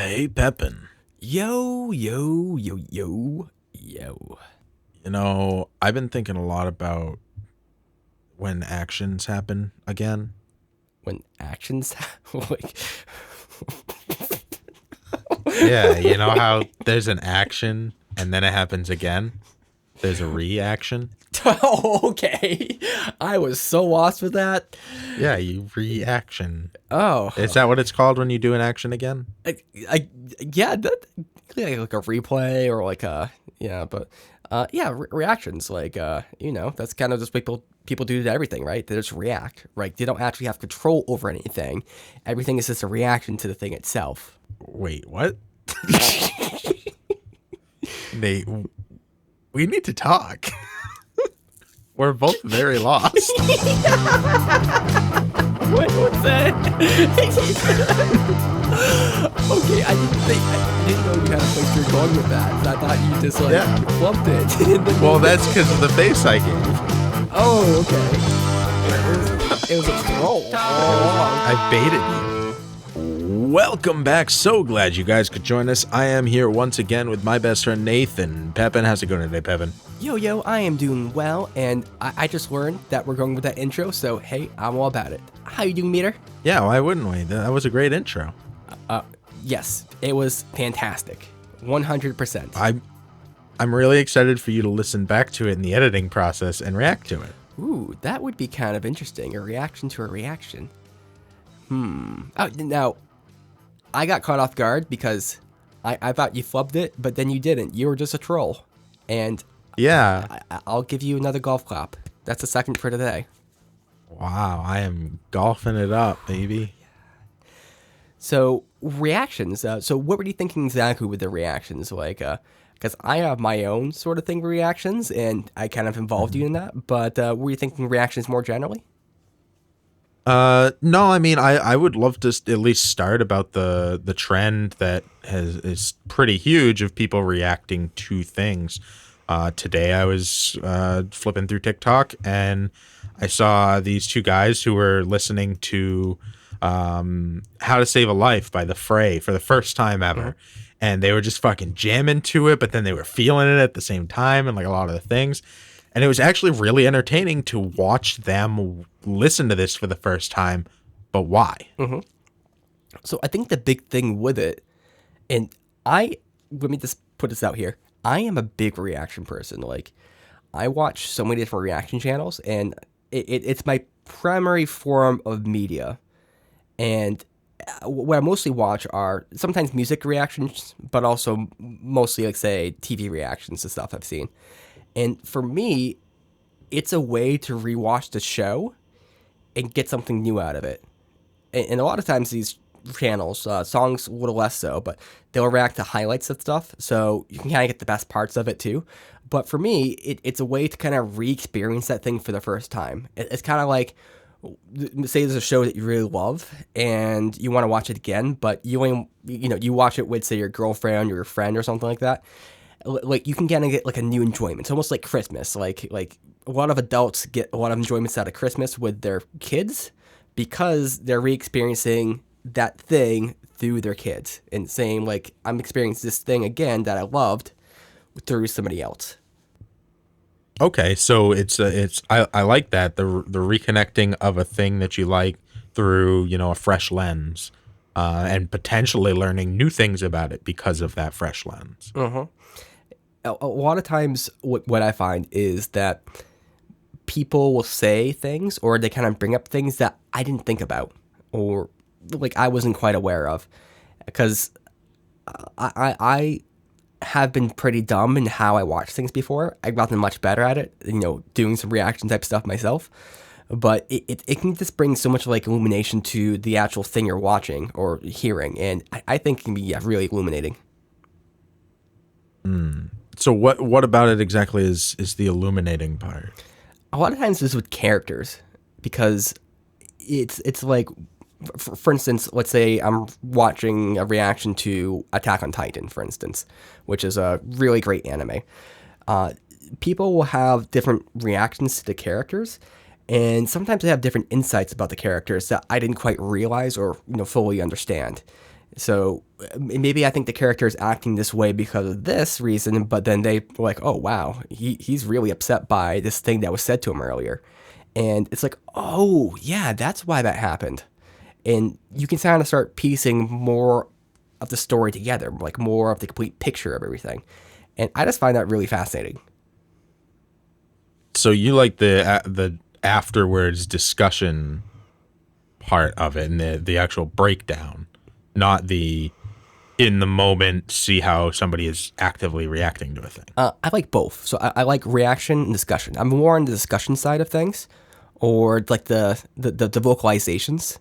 Hey, Pepin. Yo, yo, yo, yo, yo. I've been thinking a lot about when actions happen again. When actions like Yeah, you know how there's an action and then it happens again? There's a reaction. Oh, okay. I was so lost with that. Yeah, you reaction. Oh, Is that what it's called when you do an action again? I, I yeah, that like a replay or like a yeah, but yeah, reactions that's kind of just people do to everything, right? They just react, right? They don't actually have control over anything. Everything is just a reaction to the thing itself. Wait, what? Nate, we need to talk. We're both very lost. What was that? Okay, I didn't know you had a place you're going with that. I thought you just Yeah. flubbed it. Well, that's because of the face I gave. Oh, okay. It was a troll. Oh. I baited you. Welcome back. So glad you guys could join us. I am here once again with my best friend Nathan. Pepin, how's it going today, Pepin? Yo, I am doing well, and I just learned that we're going with that intro, so hey, I'm all about it. How you doing, Meter? Yeah, why wouldn't we? That was a great intro. Yes, it was fantastic. 100%. I'm really excited for you to listen back to it in the editing process and react to it. Ooh, that would be kind of interesting. A reaction to a reaction. Oh, now, I got caught off guard because I thought you flubbed it, but then you didn't. You were just a troll. And Yeah. I'll give you another golf clap. That's the second for today. Wow, I am golfing it up, baby. So, reactions. So what were you thinking exactly with the reactions? Because I have my own sort of thing with reactions, and I kind of involved you in that. But were you thinking reactions more generally? No, I mean, I would love to at least start about the trend that is pretty huge of people reacting to things. Today I was flipping through TikTok and I saw these two guys who were listening to How to Save a Life by The Fray for the first time ever. And they were just fucking jamming to it, but then they were feeling it at the same time and like a lot of the things. And it was actually really entertaining to watch them listen to this for the first time. But why? So I think the big thing with it, and let me just put this out here. I am a big reaction person. Like, I watch so many different reaction channels, and it's my primary form of media. And what I mostly watch are sometimes music reactions, but also mostly, like, say, TV reactions to stuff I've seen. And for me, it's a way to rewatch the show and get something new out of it. And a lot of times these channels, songs a little less so, but they'll react to highlights of stuff, so you can kind of get the best parts of it too. But for me, it's a way to kind of re-experience that thing for the first time. It's kind of like, say there's a show that you really love and you want to watch it again, but you watch it with, say, your girlfriend or your friend or something like that. Like, you can kind of get like a new enjoyment. It's almost like Christmas. Like a lot of adults get a lot of enjoyments out of Christmas with their kids because they're re-experiencing that thing through their kids and saying, like, I'm experiencing this thing again that I loved through somebody else. Okay, so I like that, the reconnecting of a thing that you like through, a fresh lens, and potentially learning new things about it because of that fresh lens. A lot of times what I find is that people will say things or they kind of bring up things that I didn't think about or like I wasn't quite aware of, because I have been pretty dumb in how I watch things before. I've gotten much better at it, doing some reaction type stuff myself. But it can just bring so much like illumination to the actual thing you're watching or hearing, and I think it can be really illuminating. So what about it exactly is the illuminating part? A lot of times this is with characters, because it's like, for instance, let's say I'm watching a reaction to Attack on Titan, for instance, which is a really great anime. People will have different reactions to the characters, and sometimes they have different insights about the characters that I didn't quite realize or fully understand. So maybe I think the character is acting this way because of this reason, but then they were like, oh wow, he's really upset by this thing that was said to him earlier. And it's like, oh yeah, that's why that happened. And you can kind of start piecing more of the story together, like more of the complete picture of everything. And I just find that really fascinating. So you like the afterwards discussion part of it and the actual breakdown, not the in the moment see how somebody is actively reacting to a thing. I like both. So I like reaction and discussion. I'm more on the discussion side of things, or like the vocalizations.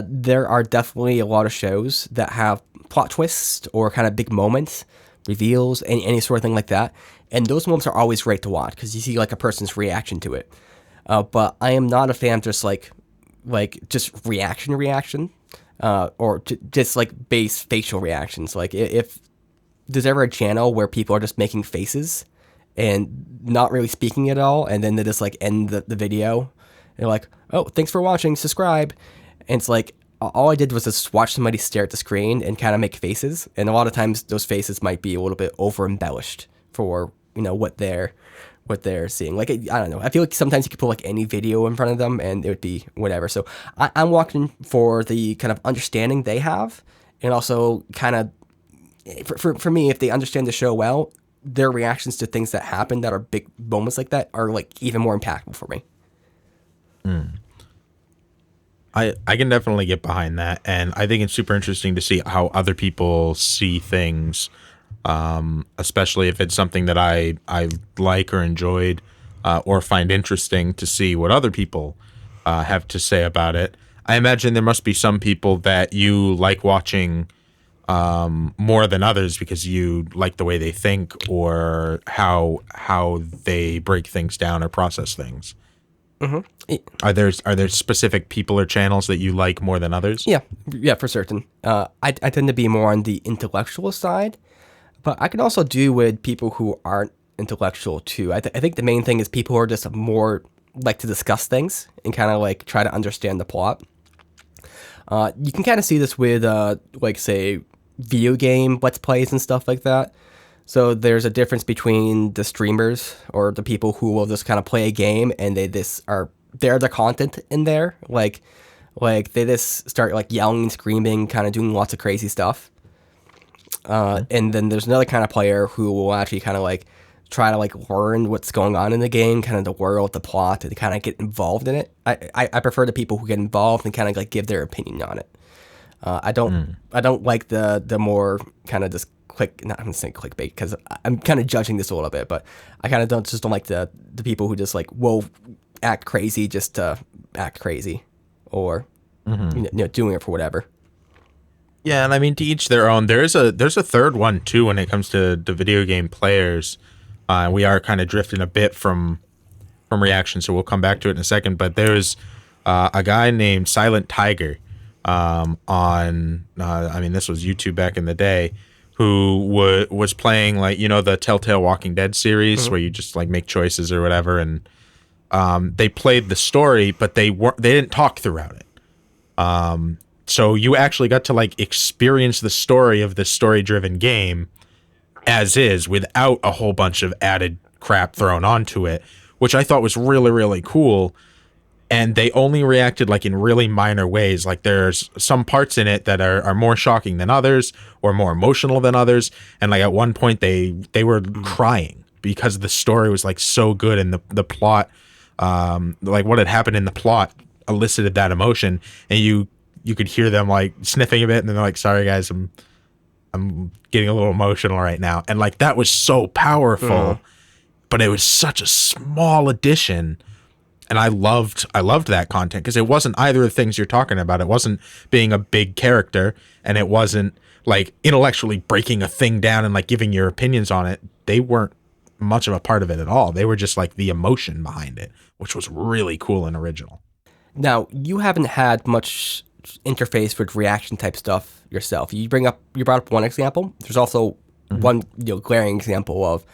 There are definitely a lot of shows that have plot twists or kind of big moments, reveals, any sort of thing like that. And those moments are always great to watch because you see like a person's reaction to it. But I am not a fan of just just reaction, or just like base facial reactions. Like if there's ever a channel where people are just making faces and not really speaking at all, and then they just like end the video. They're like, "Oh, thanks for watching. Subscribe." And it's like all I did was just watch somebody stare at the screen and kind of make faces. And a lot of times those faces might be a little bit over embellished for what they're seeing. Like I don't know. I feel like sometimes you could put like any video in front of them and it would be whatever. So I'm watching for the kind of understanding they have, and also kind of for me, if they understand the show well, their reactions to things that happen that are big moments like that are like even more impactful for me. I can definitely get behind that, and I think it's super interesting to see how other people see things, especially if it's something that I like or enjoyed, or find interesting to see what other people have to say about it. I imagine there must be some people that you like watching more than others because you like the way they think or how they break things down or process things. Are there specific people or channels that you like more than others? Yeah, for certain. I tend to be more on the intellectual side, but I can also do with people who aren't intellectual too. I think the main thing is people who are just more like to discuss things and kind of like try to understand the plot. You can kind of see this with like say video game let's plays and stuff like that. So there's a difference between the streamers or the people who will just kind of play a game and they're the content in there. Like they just start like yelling and screaming, kind of doing lots of crazy stuff. And then there's another kind of player who will actually kind of like try to like learn what's going on in the game, kind of the world, the plot, and kind of get involved in it. I prefer the people who get involved and kind of like give their opinion on it. I don't like the more kind of just not I'm gonna say clickbait because I'm kind of judging this a little bit, but I kind of don't like the people who just like will act crazy just to act crazy, or doing it for whatever. Yeah, and I mean to each their own. There's a third one too when it comes to the video game players. We are kind of drifting a bit from reaction, so we'll come back to it in a second. But there's a guy named Silent Tiger on I mean this was YouTube back in the day, who was playing like the Telltale Walking Dead series where you just like make choices or whatever, and they played the story, but they didn't talk throughout it. So you actually got to like experience the story of this story-driven game as is without a whole bunch of added crap thrown onto it, which I thought was really, really cool. And they only reacted like in really minor ways. Like there's some parts in it that are more shocking than others or more emotional than others. And like at one point they were crying because the story was like so good and the plot, like what had happened in the plot elicited that emotion. And you could hear them like sniffing a bit and then they're like, sorry guys, I'm getting a little emotional right now. And like that was so powerful, but it was such a small addition. And I loved that content because it wasn't either of the things you're talking about. It wasn't being a big character, and it wasn't like intellectually breaking a thing down and like giving your opinions on it. They weren't much of a part of it at all. They were just like the emotion behind it, which was really cool and original. Now, you haven't had much interface with reaction type stuff yourself. You brought up one example. There's also one glaring example of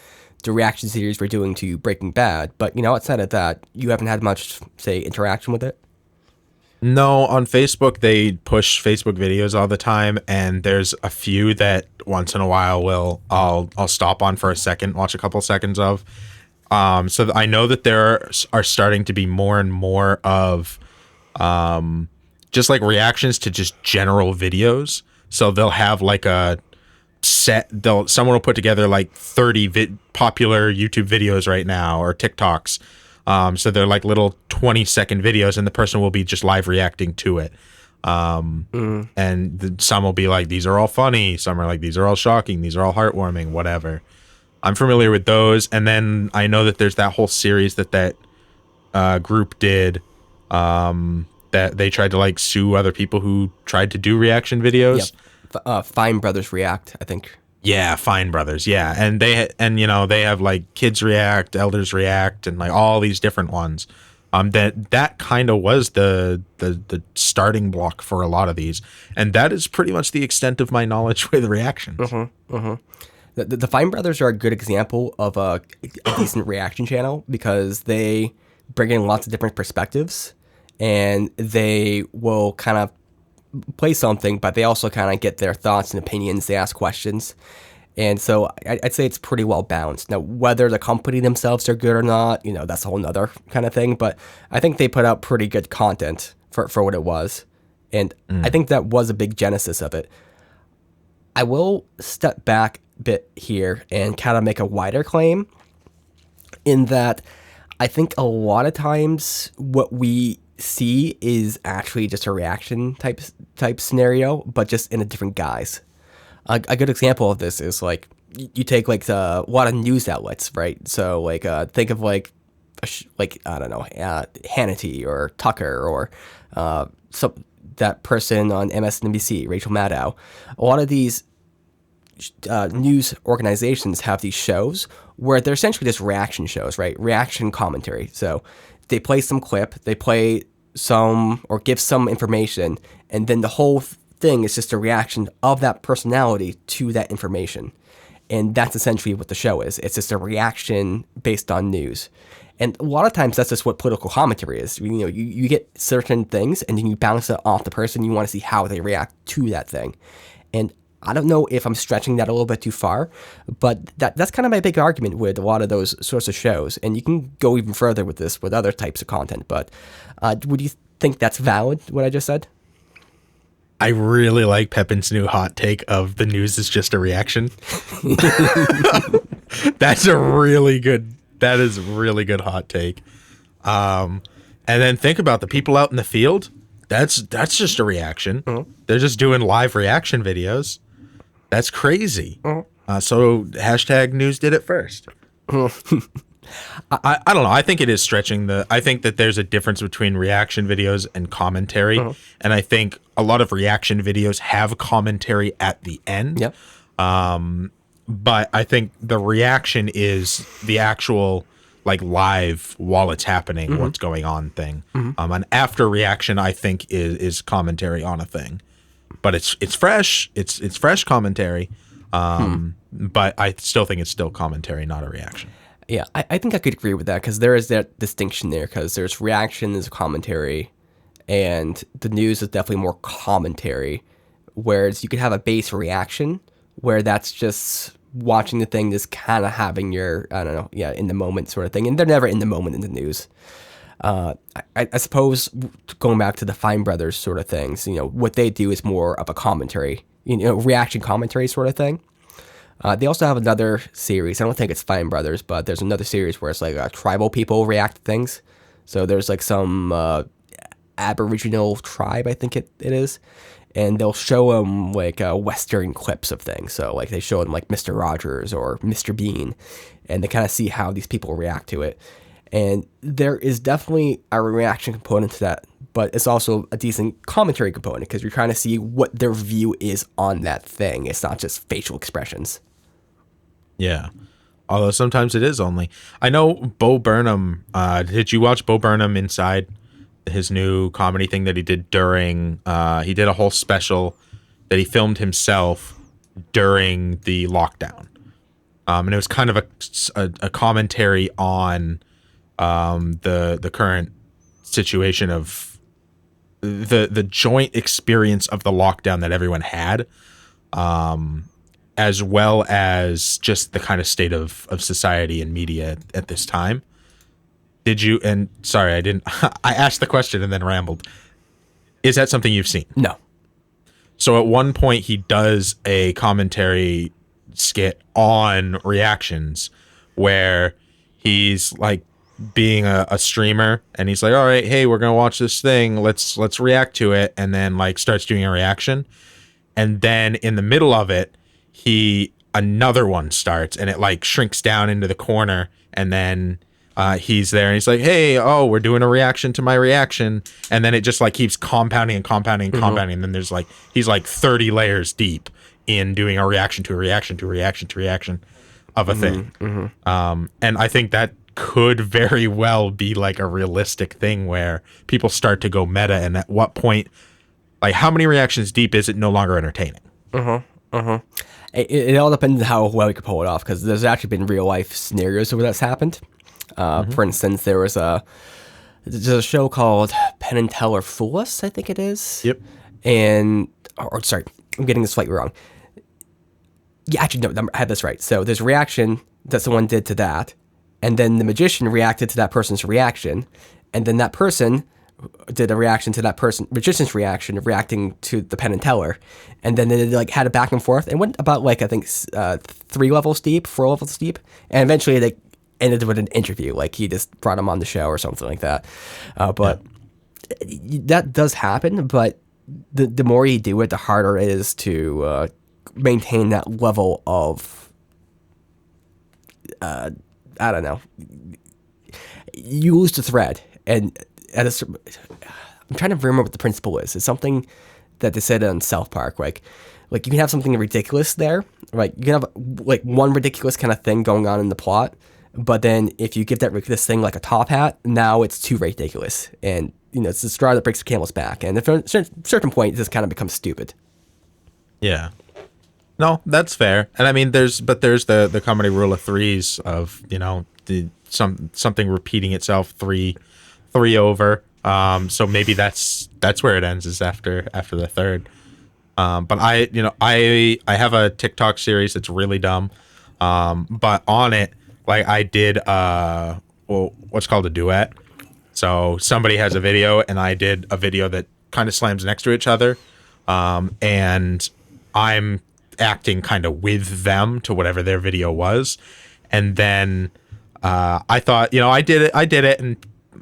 the reaction series we're doing to Breaking Bad, but outside of that, you haven't had much, say, interaction with it. No, on Facebook they push Facebook videos all the time, and there's a few that once in a while will I'll stop on for a second, watch a couple seconds of. So I know that there are starting to be more and more of just like reactions to just general videos. So they'll have like a set. Someone will put together like 30 popular YouTube videos right now or TikToks. So they're like little 20-second videos, and the person will be just live reacting to it. And some will be like, these are all funny. Some are like, these are all shocking. These are all heartwarming. Whatever. I'm familiar with those, and then I know that there's that whole series that group did. That they tried to like sue other people who tried to do reaction Yep. videos. Fine Brothers React, I think. Yeah, Fine Brothers. Yeah, and they have like kids react, elders react, and like all these different ones. That kind of was the starting block for a lot of these, and that is pretty much the extent of my knowledge with reactions. The Fine Brothers are a good example of a decent reaction channel because they bring in lots of different perspectives, and they will kind of play something, but they also kind of get their thoughts and opinions. They ask questions. And so I'd say it's pretty well balanced. Now, whether the company themselves are good or not, that's a whole nother kind of thing. But I think they put out pretty good content for what it was. And I think that was a big genesis of it. I will step back a bit here and kind of make a wider claim in that I think a lot of times what we see is actually just a reaction type scenario, but just in a different guise. A good example of this is like you take like a lot of news outlets, right? So like think of like I don't know, Hannity or Tucker or some that person on MSNBC, Rachel Maddow. A lot of these news organizations have these shows where they're essentially just reaction shows, right? Reaction commentary. So they play some clip, they play some or give some information, and then the whole thing is just a reaction of that personality to that information. And that's essentially what the show is. It's just a reaction based on news. And a lot of times that's just what political commentary is. You get certain things and then you bounce it off the person. You want to see how they react to that thing. And I don't know if I'm stretching that a little bit too far, but that's kind of my big argument with a lot of those sorts of shows. And you can go even further with this with other types of content. But would you think that's valid, what I just said? I really like Pepin's new hot take of the news is just a reaction. That's a really good. That is a really good hot take. And then think about the people out in the field. That's just a reaction. They're just doing live reaction videos. That's crazy. So hashtag news did it first. I don't know. I think it is stretching I think that there's a difference between reaction videos and commentary. And I think a lot of reaction videos have commentary at the end. Yep. But I think the reaction is the actual like live while it's happening, what's going on thing. An after reaction, I think, is commentary on a thing. But it's fresh. It's fresh commentary. But I still think it's still commentary, not a reaction. Yeah, I think I could agree with that because there is that distinction there because there's reaction, there's commentary, and the news is definitely more commentary. Whereas you could have a base reaction where that's just watching the thing, just kind of having your, I don't know, in the moment sort of thing. And they're never in the moment in the news. I suppose going back to the Fine Brothers sort of things, what they do is more of a commentary, reaction commentary sort of thing. They also have another series. I don't think it's Fine Brothers, but there's another series where it's like tribal people react to things. So there's like some Aboriginal tribe, I think it is. And they'll show them like Western clips of things. So like they show them like Mr. Rogers or Mr. Bean. And they kind of see how these people react to it. And there is definitely a reaction component to that. But it's also a decent commentary component because you're trying to see what their view is on that thing. It's not just facial expressions. Yeah. Although sometimes it is only. I know Bo Burnham. Did you watch Bo Burnham Inside? His new comedy thing that he did during. He did a whole special that he filmed himself during the lockdown. And it was kind of a commentary on the current situation of the joint experience of the lockdown that everyone had, as well as just the kind of state of society and media at this time. Did you, and sorry, I didn't, I asked the question and then rambled. Is that something you've seen? No. So at one point he does a commentary skit on reactions where he's like being a streamer, and he's like, all right, hey, we're gonna watch this thing, let's react to it, and then like starts doing a reaction, and then in the middle of it another one starts, and it like shrinks down into the corner, and then he's there and he's like, hey, oh, we're doing a reaction to my reaction, and then it just like keeps compounding and compounding and compounding, and then there's like he's like 30 layers deep in doing a reaction to a reaction to a reaction to a reaction of a thing. And I think that could very well be like a realistic thing where people start to go meta, and at what point, like how many reactions deep is it no longer entertaining? It all depends on how well you can pull it off, because there's actually been real life scenarios where that's happened. For instance, there's a show called Penn and Teller Fool Us, I think it is. Yep. And, or sorry, I'm getting this slightly wrong. Yeah, actually, no, I had this right. So there's a reaction that someone did to that, and then the magician reacted to that person's reaction, and then that person did a reaction to that magician's reaction of reacting to the Penn and Teller, and then they like had a back and forth, and went about like I think 3 levels deep, 4 levels deep, and eventually they ended with an interview, like he just brought him on the show or something like that. But that does happen, but the more you do it, the harder it is to maintain that level of I don't know. You lose the thread, and I'm trying to remember what the principle is. It's something that they said on South Park, like you can have something ridiculous there, right? You can have like one ridiculous kind of thing going on in the plot, but then if you give that ridiculous thing like a top hat, now it's too ridiculous, and it's the straw that breaks the camel's back, and at a certain point, it just kind of becomes stupid. Yeah. No, that's fair. And I mean, there's the comedy rule of threes of, something repeating itself three over. So maybe that's where it ends, is after the third. But I have a TikTok series that's really dumb. But on it, like I did what's called a duet. So somebody has a video and I did a video that kind of slams next to each other. And I'm acting kind of with them to whatever their video was. And then I thought, I did it, and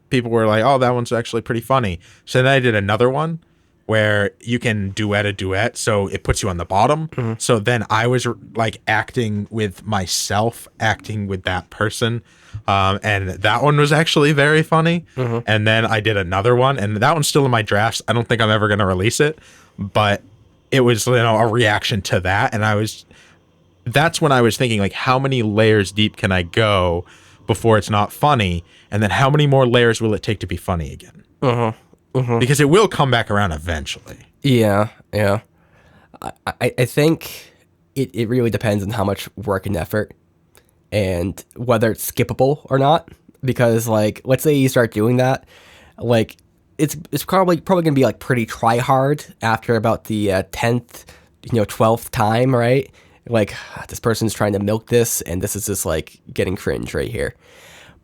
people were like, oh, that one's actually pretty funny. So then I did another one where you can duet a duet, so it puts you on the bottom. So then I was like acting with myself, acting with that person, and that one was actually very funny. And then I did another one, and that one's still in my drafts. I don't think I'm ever going to release it, but it was a reaction to that, and that's when I was thinking, like, how many layers deep can I go before it's not funny, and then how many more layers will it take to be funny again? Because it will come back around eventually. Yeah. I think it really depends on how much work and effort, and whether it's skippable or not. Because, like, let's say you start doing that, like, it's probably gonna be like pretty try hard after about the 10th, 12th time, right? Like, this person's trying to milk this, and this is just like getting cringe right here.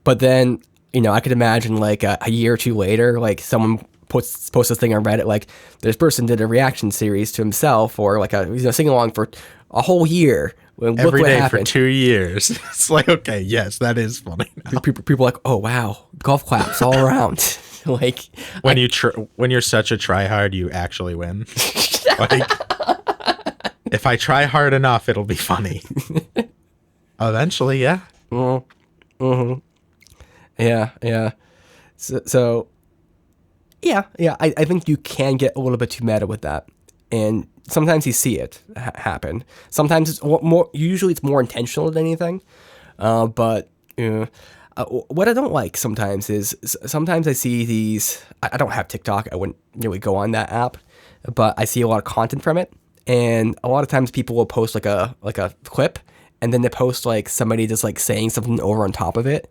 But then, I could imagine like a year or two later, like someone posts this thing on Reddit, like this person did a reaction series to himself, or like a sing along for a whole year. Look Every what day happened. for 2 years. It's like, okay, yes, that is funny now. People are like, oh wow, golf claps all around. Like When you're such a tryhard, you actually win. Like, if I try hard enough, it'll be funny. Eventually, yeah. Yeah. So yeah. I think you can get a little bit too meta with that, and sometimes you see it happen. Sometimes it's more. Usually, it's more intentional than anything. But what I don't like sometimes is sometimes I see these. I don't have TikTok. I wouldn't really go on that app, but I see a lot of content from it, and a lot of times people will post like a clip, and then they post like somebody just like saying something over on top of it,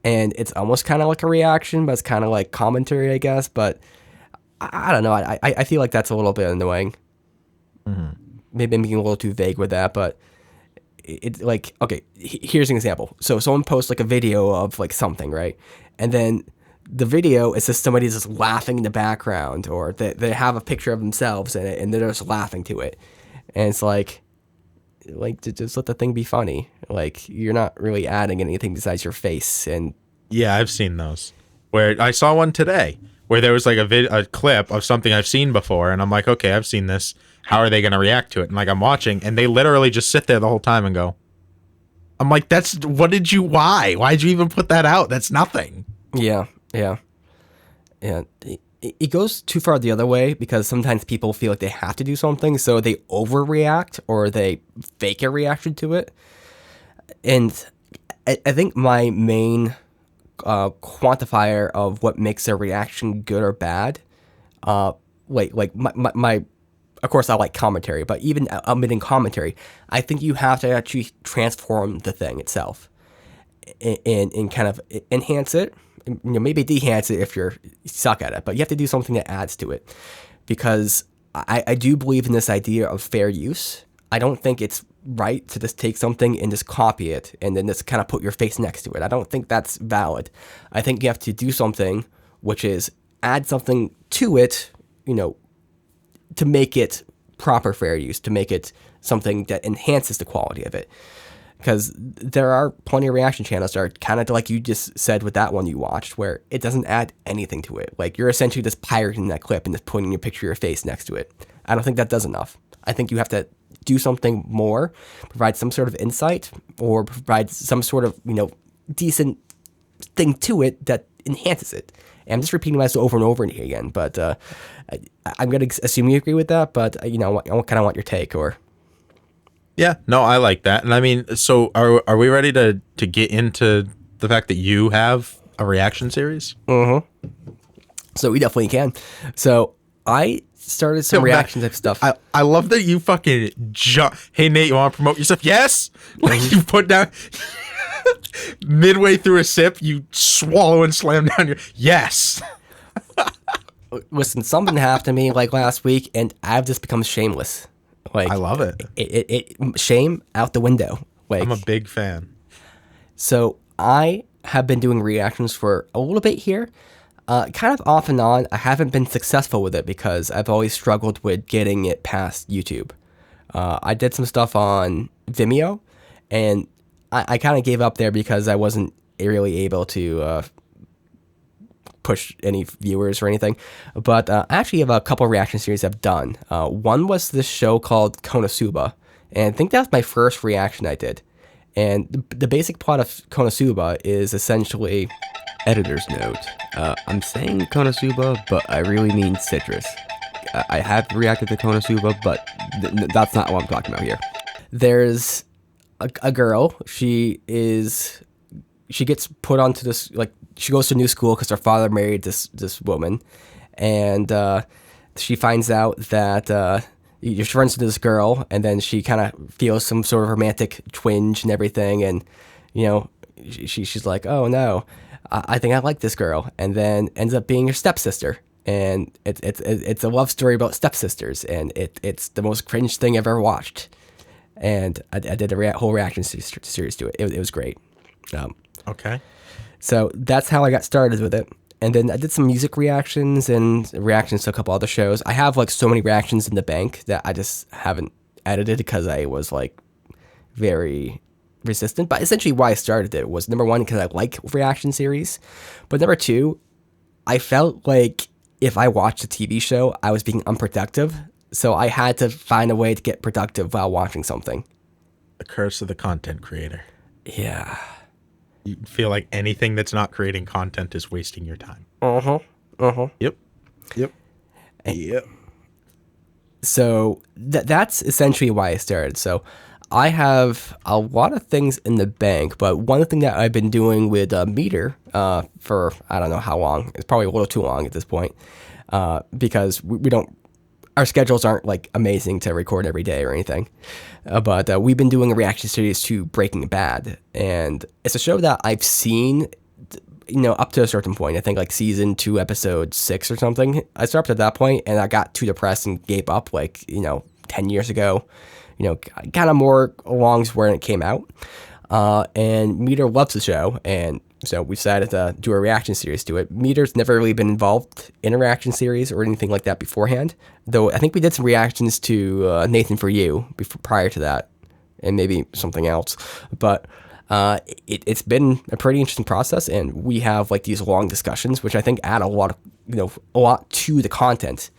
and it's almost kind of like a reaction, but it's kind of like commentary, I guess. But I don't know. I feel like that's a little bit annoying. Mhm. Maybe I'm being a little too vague with that, but it like okay. Here's an example. So someone posts like a video of like something, right? And then the video is just somebody just laughing in the background, or they have a picture of themselves in it, and they're just laughing to it, and it's like just let the thing be funny. Like you're not really adding anything besides your face, and Yeah, I've seen those. Where I saw one today where there was like a clip of something I've seen before, and I'm like, okay, I've seen this. How are they going to react to it? And like I'm watching, and they literally just sit there the whole time and go. I'm like, that's what did you? Why? Why'd you even put that out? That's nothing. yeah, yeah. Yeah, it goes too far the other way because sometimes people feel like they have to do something, so they overreact or they fake a reaction to it. And I think my main quantifier of what makes a reaction good or bad, my of course I like commentary, but even omitting commentary, I think you have to actually transform the thing itself and kind of enhance it. Maybe de-hance it if you suck at it, but you have to do something that adds to it. Because I do believe in this idea of fair use. I don't think it's right to just take something and just copy it and then just kind of put your face next to it. I don't think that's valid. I think you have to do something which is add something to it, to make it proper fair use, to make it something that enhances the quality of it. Because there are plenty of reaction channels that are kind of like you just said with that one you watched, where it doesn't add anything to it. Like you're essentially just pirating that clip and just putting your picture of your face next to it. I don't think that does enough. I think you have to do something more, provide some sort of insight, or provide some sort of decent thing to it that enhances it. And I'm just repeating myself over and over again, but I'm going to assume you agree with that. But I kind of want your take or. Yeah, no, I like that. And I mean, so are we ready to get into the fact that you have a reaction series? So we definitely can. So I started some reaction type stuff. I love that you fucking Hey Nate, you want to promote yourself? Yes. Like you put down midway through a sip, you swallow and slam down your yes. Listen, something happened to me like last week, and I've just become shameless. Like I love it. Shame out the window. Like I'm a big fan. So I have been doing reactions for a little bit here. Kind of off and on. I haven't been successful with it because I've always struggled with getting it past YouTube. I did some stuff on Vimeo, and I kind of gave up there because I wasn't really able to push any viewers or anything. But I actually have a couple reaction series I've done. One was this show called Konosuba, and I think that's my first reaction I did. And the basic plot of Konosuba is essentially... Editor's note. I'm saying Konosuba, but I really mean citrus. I have reacted to Konosuba, but that's not what I'm talking about here. There's a girl. She gets put onto this, like, she goes to a new school because her father married this woman. And she finds out that she runs into this girl, and then she kind of feels some sort of romantic twinge and everything. And, she's like, oh no. I think I like this girl, and then ends up being her stepsister, and it's a love story about stepsisters, and it's the most cringe thing I've ever watched, and I did a whole reaction series to it. It was great. Okay. So that's how I got started with it, and then I did some music reactions and reactions to a couple other shows. I have like so many reactions in the bank that I just haven't edited because I was like very resistant. But essentially why I started it was, number one, because I like reaction series, but number two, I felt like if I watched a TV show, I was being unproductive, so I had to find a way to get productive while watching something. The curse of the content creator. Yeah. You feel like anything that's not creating content is wasting your time. Yep. So that's essentially why I started. So I have a lot of things in the bank, but one thing that I've been doing with Meter for I don't know how long, it's probably a little too long at this point, because we don't, our schedules aren't like amazing to record every day or anything, but we've been doing a reaction series to Breaking Bad, and it's a show that I've seen up to a certain point. I think like season 2, episode 6 or something. I stopped at that point, and I got too depressed and gave up. 10 years ago. Kind of more along where it came out. And Meter loves the show, and so we decided to do a reaction series to it. Meter's never really been involved in a reaction series or anything like that beforehand, though I think we did some reactions to Nathan For You prior to that, and maybe something else. But it's been a pretty interesting process, and we have like these long discussions, which I think add a lot to the content.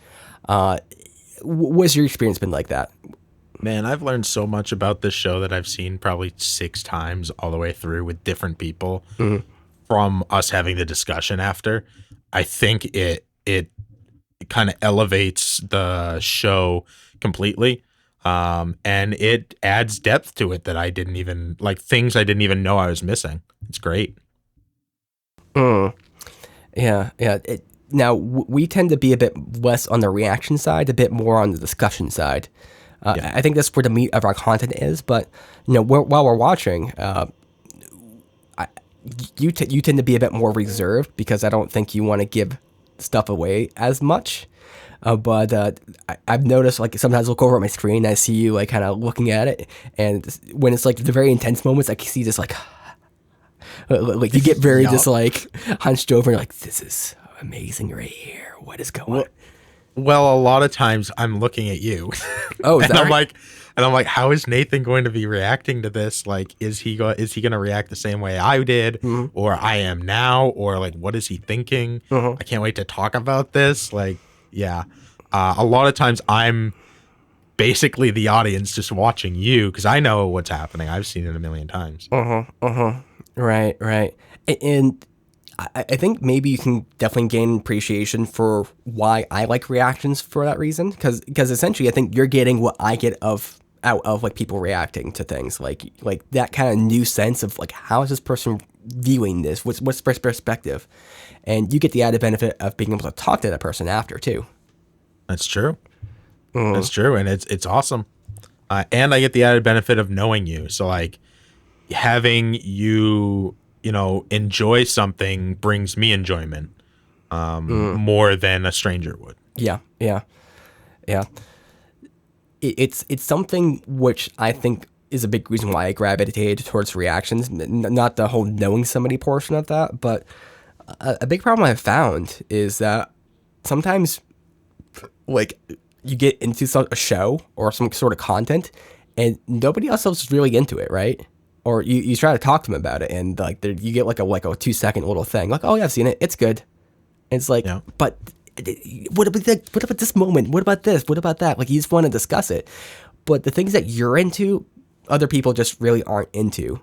What's your experience been like that? Man, I've learned so much about this show that I've seen probably 6 times all the way through with different people from us having the discussion after. I think it kind of elevates the show completely. And it adds depth to it that I didn't even things I didn't even know I was missing. It's great. Yeah. Now we tend to be a bit less on the reaction side, a bit more on the discussion side. I think that's where the meat of our content is. But while we're watching, you tend to be a bit more reserved because I don't think you want to give stuff away as much. But I've noticed like sometimes I look over at my screen and I see you like kind of looking at it, and when it's like the very intense moments, I can see just like you get very just like hunched over and like, this is amazing right here. What is going on? Well, a lot of times I'm looking at you. Oh, is and that I'm right? like, how is Nathan going to be reacting to this? Like, is he going to react the same way I did, or I am now, or like, what is he thinking? I can't wait to talk about this. Like, yeah, a lot of times I'm basically the audience just watching you because I know what's happening. I've seen it a million times. Right. And I think maybe you can definitely gain appreciation for why I like reactions for that reason. Because essentially, I think you're getting what I get out of like people reacting to things, like that kind of new sense of like, how is this person viewing this? What's their perspective? And you get the added benefit of being able to talk to that person after too. That's true. That's true, and it's awesome. And I get the added benefit of knowing you. So like having you enjoy something brings me enjoyment more than a stranger would. Yeah. It's something which I think is a big reason why I gravitated towards reactions. Not the whole knowing somebody portion of that, but a big problem I've found is that sometimes like you get into a show or some sort of content and nobody else is really into it, right? Or you try to talk to them about it, and like you get like a 2-second little thing, like, oh yeah, I've seen it, it's good. And it's like, yeah. But what about this moment? What about this? What about that? Like, you just want to discuss it, but the things that you're into, other people just really aren't into.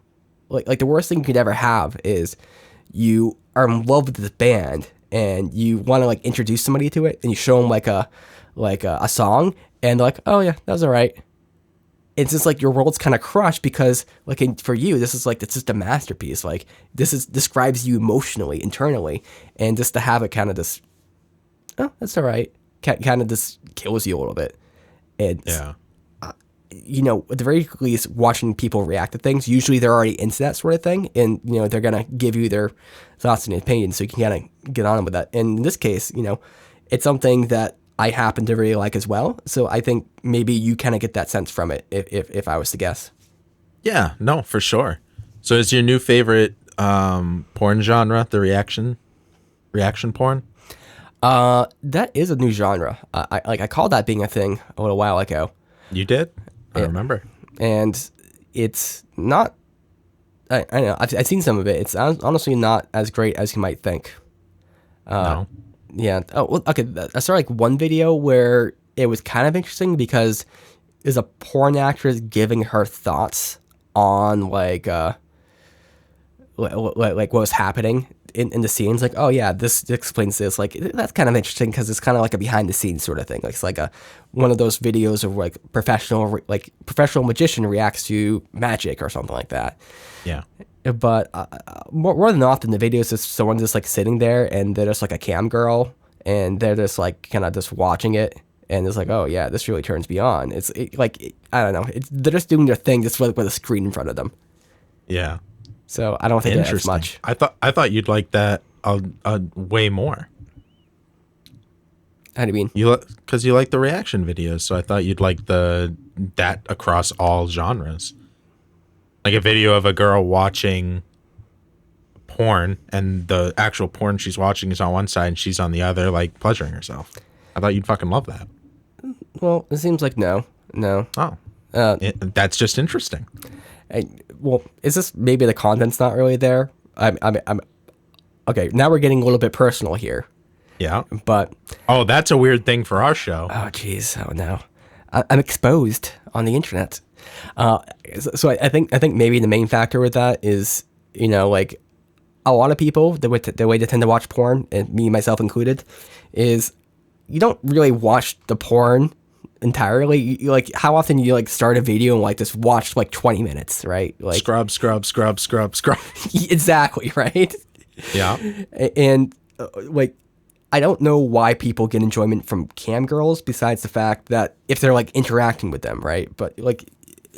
Like the worst thing you could ever have is you are in love with this band and you want to like introduce somebody to it, and you show them like a song, and they're like, oh yeah, that was all right. It's just like your world's kind of crushed because like for you, it's just a masterpiece. Like describes you emotionally, internally, and just to have it kind of just, oh, that's all right, kind of just kills you a little bit. And yeah, at the very least, watching people react to things, usually they're already into that sort of thing, and they're gonna give you their thoughts and opinions, so you can kind of get on with that. And in this case, it's something that I happen to really like as well. So I think maybe you kind of get that sense from it if I was to guess. Yeah, no, for sure. So is your new favorite porn genre the reaction porn? That is a new genre. I called that being a thing a little while ago. You did? I remember. And it's not, I know, I've seen some of it. It's honestly not as great as you might think. No. Yeah. Oh, well, okay. I saw like one video where it was kind of interesting because is a porn actress giving her thoughts on like what was happening in the scenes. Like, oh yeah, this explains this. Like, that's kind of interesting because it's kind of like a behind the scenes sort of thing. Like, it's like one of those videos of like professional magician reacts to magic or something like that. Yeah. But more than often, the video is just someone just like sitting there, and they're just like a cam girl, and they're just like kind of just watching it, and it's like, oh yeah, this really turns me on. I don't know, they're just doing their thing just with a screen in front of them. Yeah. So I don't think that's Interesting. much. I thought you'd like that a way more. How do you mean? Because you like the reaction videos, so I thought you'd like that across all genres. Like a video of a girl watching porn, and the actual porn she's watching is on one side and she's on the other, like pleasuring herself. I thought you'd fucking love that. Well, it seems like no. Oh, that's just interesting. Well, is this maybe the content's not really there? I'm okay. Now we're getting a little bit personal here, Yeah. but Oh, that's a weird thing for our show. oh jeez, oh no, I'm exposed on the internet. So I think maybe the main factor with that is, like a lot of people the way they tend to watch porn, and me myself included, is you don't really watch the porn entirely. You like, how often you like start a video and like just watch like 20 minutes, right? Like Scrub. exactly, right? Yeah. And like, I don't know why people get enjoyment from cam girls besides the fact that if they're like interacting with them, right? But like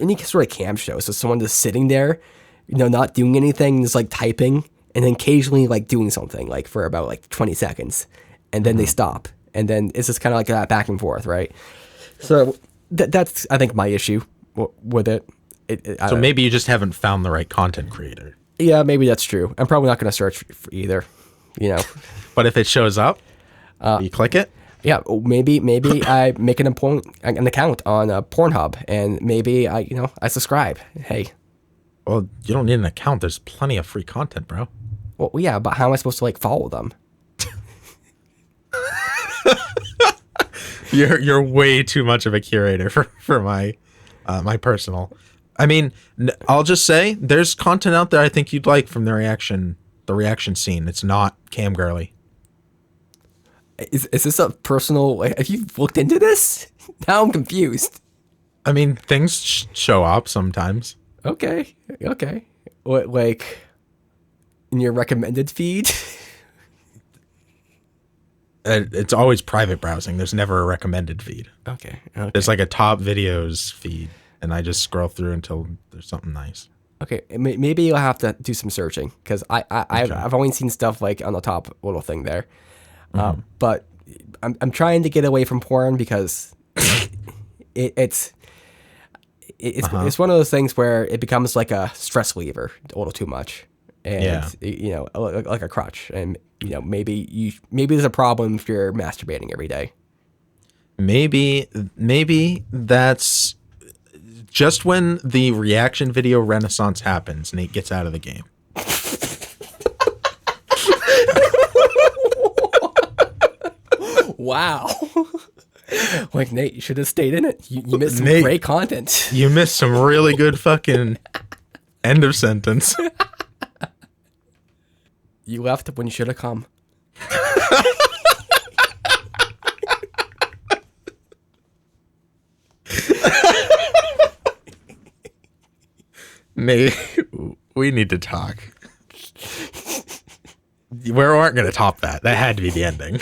any sort of cam show, so someone just sitting there, not doing anything, just like typing, and then occasionally like doing something like for about like 20 seconds, and then they stop, and then it's just kind of like that back and forth, right? So that's I think my issue with it. So maybe you just haven't found the right content creator. Yeah, maybe that's true. I'm probably not going to search for either, But if it shows up, you click it. Yeah, maybe I make an account on Pornhub, and maybe I subscribe. Hey, Well, you don't need an account. There's plenty of free content, bro. well, yeah, but how am I supposed to like follow them? You're way too much of a curator for my my personal. I mean, I'll just say there's content out there I think you'd like from the reaction scene. It's not cam girly. Is this a personal? Have you looked into this? Now I'm confused. I mean, things show up sometimes. Okay. What, like in your recommended feed? It's always private browsing. There's never a recommended feed. Okay. There's like a top videos feed, and I just scroll through until there's something nice. Okay, maybe you'll have to do some searching, because I've only seen stuff like on the top little thing there. But I'm trying to get away from porn because it's one of those things where it becomes like a stress reliever a little too much, and like a crutch, and maybe there's a problem if you're masturbating every day. Maybe that's just when the reaction video renaissance happens. Nate gets out of the game. Wow. Like, Nate, you should have stayed in it. You missed some great content. You missed some really good fucking end of sentence. You left when you should have come. Nate, we need to talk. We aren't going to top that. That had to be the ending.